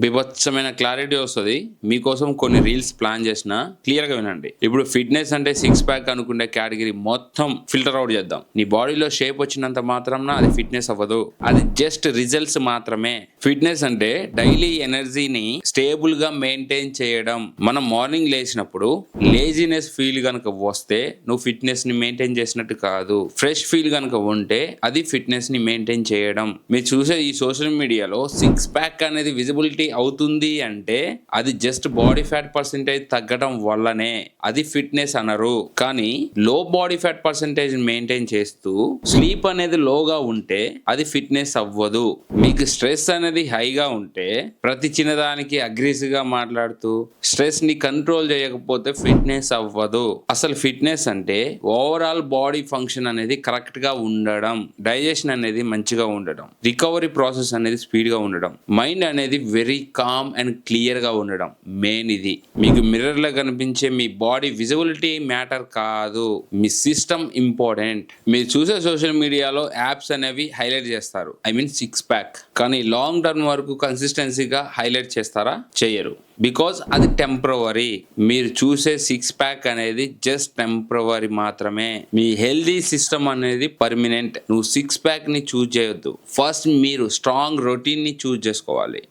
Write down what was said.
బీభత్సమైన క్లారిటీ వస్తుంది. మీకోసం కొన్ని రీల్స్ ప్లాన్ చేసిన, క్లియర్ గా వినండి. ఇప్పుడు ఫిట్నెస్ అంటే సిక్స్ ప్యాక్ అనుకునే కేటగిరీ మొత్తం ఫిల్టర్ అవుట్ చేద్దాం. నీ బాడీలో షేప్ వచ్చినంత మాత్రం అది ఫిట్నెస్ అవ్వదు, అది జస్ట్ రిజల్ట్స్ మాత్రమే. ఫిట్నెస్ అంటే డైలీ ఎనర్జీని స్టేబుల్ గా మెయింటైన్ చేయడం. మనం మార్నింగ్ లేచినప్పుడు లేజినెస్ ఫీల్ గనక వస్తే నువ్వు ఫిట్నెస్ ని మెయింటైన్ చేసినట్టు కాదు. ఫ్రెష్ ఫీల్ గనక ఉంటే అది ఫిట్నెస్ ని మెయింటైన్ చేయడం. మీరు చూసే ఈ సోషల్ మీడియాలో సిక్స్ ప్యాక్ అనేది విజిబిలిటీ అవుతుంది అంటే అది జస్ట్ బాడీ ఫ్యాట్ పర్సెంటేజ్ తగ్గడం వల్లనే, అది ఫిట్నెస్ అనరు. కానీ లో బాడీ ఫ్యాట్ పర్సెంటేజ్ మెయింటైన్ చేస్తూ స్లీప్ అనేది లోగా ఉంటే అది ఫిట్నెస్ అవ్వదు. మీకు స్ట్రెస్ అనేది హైగా ఉంటే ప్రతి చిన్నదానికి అగ్రెసివ్ గా మాట్లాడుతూ స్ట్రెస్ ని కంట్రోల్ చేయకపోతే ఫిట్నెస్ అవ్వదు. అసలు ఫిట్నెస్ అంటే ఓవరాల్ బాడీ ఫంక్షన్ అనేది కరెక్ట్ గా ఉండడం, డైజెషన్ అనేది మంచిగా ఉండడం, రికవరీ ప్రాసెస్ అనేది స్పీడ్ గా ఉండడం, మైండ్ అనేది వెరీ కామ్ అండ్ క్లియర్ గా ఉండడం. మెయిన్ ఇది. మీకు మిర్రర్ లో కనిపించే మీ బాడీ విజిబిలిటీ మ్యాటర్ కాదు, మీ సిస్టమ్ ఇంపార్టెంట్. మీరు చూసే సోషల్ మీడియాలో యాప్స్ అనేవి హైలైట్ చేస్తారు, ఐ మీన్ సిక్స్ ప్యాక్. కానీ లాంగ్ టర్మ్ వరకు కన్సిస్టెన్సీగా హైలైట్ చేస్తారా? చేయరు. బికాజ్ అది టెంపరవరీ. మీరు చూసే సిక్స్ ప్యాక్ అనేది జస్ట్ టెంపరవరీ మాత్రమే. మీ హెల్దీ సిస్టమ్ అనేది పర్మనెంట్. నువ్వు సిక్స్ ప్యాక్ ని చూజ్ చేయొద్దు, ఫస్ట్ మీరు స్ట్రాంగ్ రొటీన్ ని చూజ్ చేసుకోవాలి.